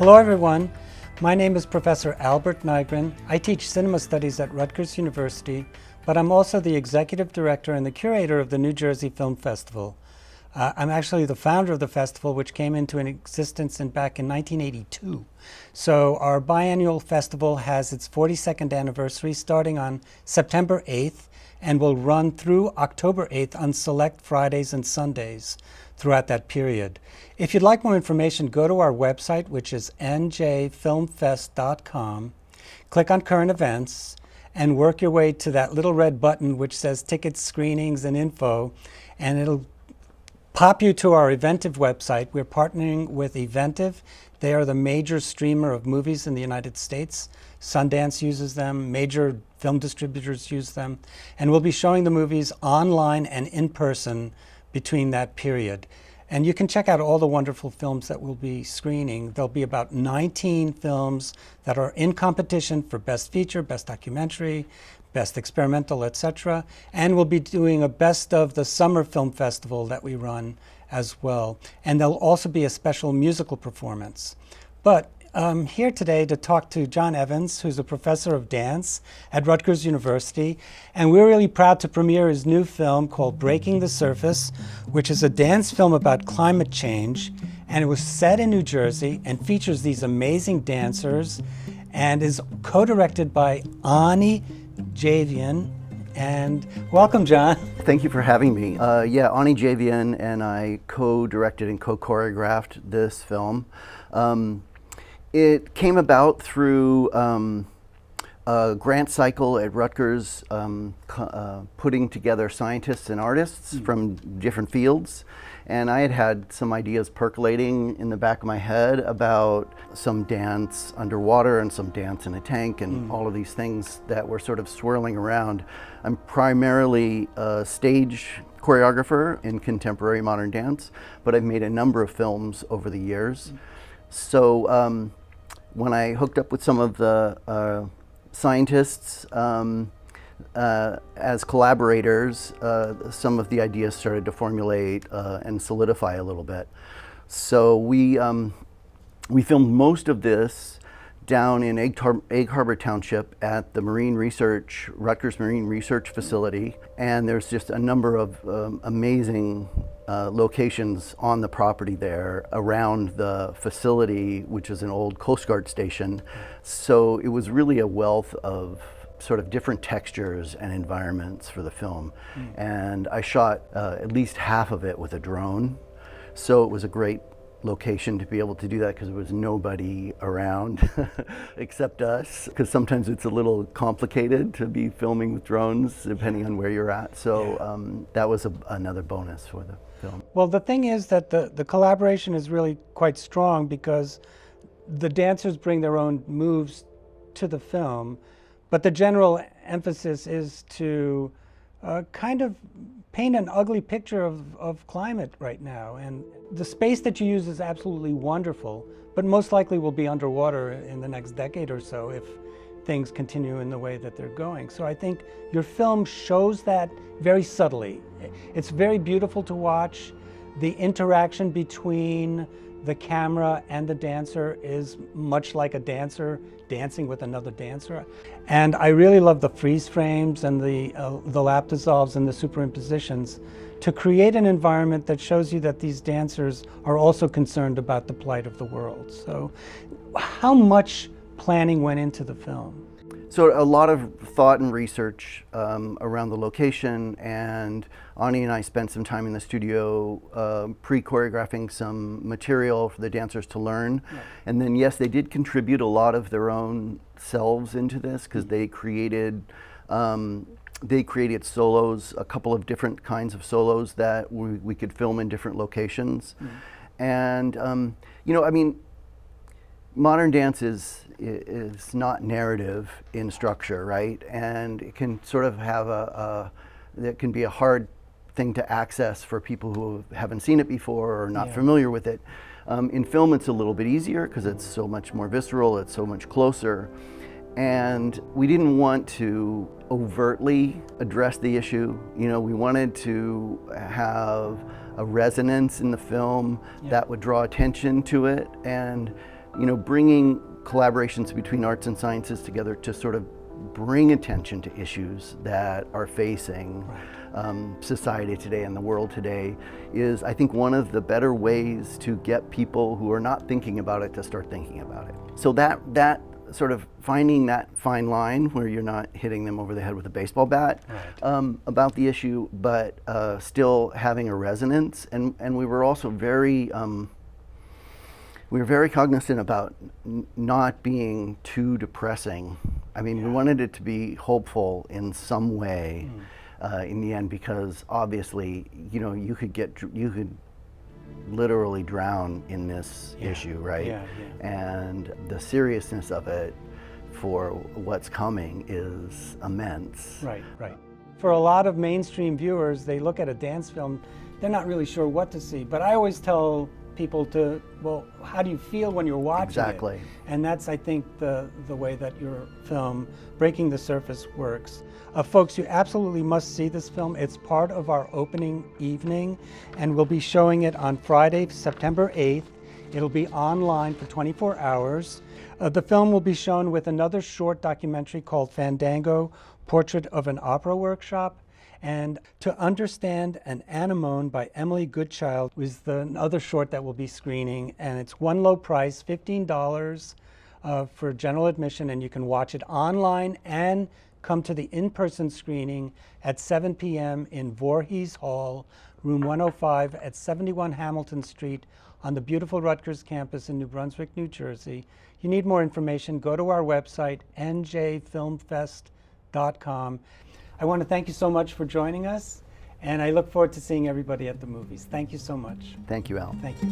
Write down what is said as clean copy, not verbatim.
Hello everyone, my name is Professor Albert Nygren. I teach cinema studies at Rutgers University, but I'm also the executive director and the curator of the New Jersey Film Festival. I'm actually the founder of the festival, which came into existence back in 1982. So our biannual festival has its 42nd anniversary starting on September 8th and will run through October 8th on select Fridays and Sundays throughout that period. If you'd like more information, go to our website, which is njfilmfest.com, click on current events, and work your way to that little red button which says tickets, screenings, and info, and it'll pop you to our Eventive website. We're partnering with Eventive. They are the major streamer of movies in the United States. Sundance uses them, major film distributors use them, and we'll be showing the movies online and in person between that period. And you can check out all the wonderful films that we'll be screening. There'll be about 19 films that are in competition for Best Feature, Best Documentary, Best Experimental, etc. And we'll be doing a best of the Summer Film Festival that we run as well. And there'll also be a special musical performance. But I'm here today to talk to John Evans, who's a professor of dance at Rutgers University. And we're really proud to premiere his new film called Breaking the Surface, which is a dance film about climate change. And it was set in New Jersey and features these amazing dancers and is co-directed by Ani Javian. And welcome, John. Thank you for having me. Ani Javian and I co-directed and co-choreographed this film. It came about through a grant cycle at Rutgers, putting together scientists and artists from different fields. And I had some ideas percolating in the back of my head about some dance underwater and some dance in a tank and all of these things that were sort of swirling around. I'm primarily a stage choreographer in contemporary modern dance, but I've made a number of films over the years. So when I hooked up with some of the scientists as collaborators, some of the ideas started to formulate and solidify a little bit. So we filmed most of this down in Egg Harbor Township at the Rutgers Marine Research Facility. And there's just a number of amazing locations on the property there around the facility, which is an old Coast Guard station. So it was really a wealth of sort of different textures and environments for the film. And I shot at least half of it with a drone. So it was a great location to be able to do that because there was nobody around except us, because sometimes it's a little complicated to be filming with drones depending on where you're at. So that was another bonus for the film. Well, the thing is that the collaboration is really quite strong because the dancers bring their own moves to the film, but the general emphasis is to kind of paint an ugly picture of climate right now. And the space that you use is absolutely wonderful, but most likely will be underwater in the next decade or so if things continue in the way that they're going. So I think your film shows that very subtly. It's very beautiful to watch. The interaction between the camera and the dancer is much like a dancer dancing with another dancer. And I really love the freeze frames and the lap dissolves and the superimpositions to create an environment that shows you that these dancers are also concerned about the plight of the world. So how much planning went into the film? So a lot of thought and research around the location, and Ani and I spent some time in the studio pre-choreographing some material for the dancers to learn. Right. And then yes, they did contribute a lot of their own selves into this because they created solos, a couple of different kinds of solos that we could film in different locations. And you know, I mean, modern dance is not narrative in structure, right? And it can sort of have it can be a hard thing to access for people who haven't seen it before or not familiar with it. In film, it's a little bit easier because it's so much more visceral, it's so much closer. And we didn't want to overtly address the issue. You know, we wanted to have a resonance in the film that would draw attention to it. And bringing collaborations between arts and sciences together to sort of bring attention to issues that are facing society today and the world today is, I think, one of the better ways to get people who are not thinking about it to start thinking about it. So that sort of finding that fine line where you're not hitting them over the head with a baseball bat about the issue, but still having a resonance. And we were also very cognizant about not being too depressing. I mean, we wanted it to be hopeful in some way in the end, because obviously, you could literally drown in this issue, right? And the seriousness of it for what's coming is immense. Right. For a lot of mainstream viewers, they look at a dance film, they're not really sure what to see. But I always tell people well, how do you feel when you're watching Exactly. it? And that's, I think, the way that your film, Breaking the Surface, works. Folks, you absolutely must see this film. It's part of our opening evening, and we'll be showing it on Friday, September 8th. It'll be online for 24 hours. The film will be shown with another short documentary called Fandango, Portrait of an Opera Workshop. And To Understand an Anemone by Emily Goodchild is the other short that we'll be screening, and it's one low price, $15 for general admission, and you can watch it online and come to the in-person screening at 7 p.m. in Voorhees Hall, room 105 at 71 Hamilton Street on the beautiful Rutgers campus in New Brunswick, New Jersey. You need more information, go to our website, njfilmfest.com. I want to thank you so much for joining us, and I look forward to seeing everybody at the movies. Thank you so much. Thank you, Al. Thank you.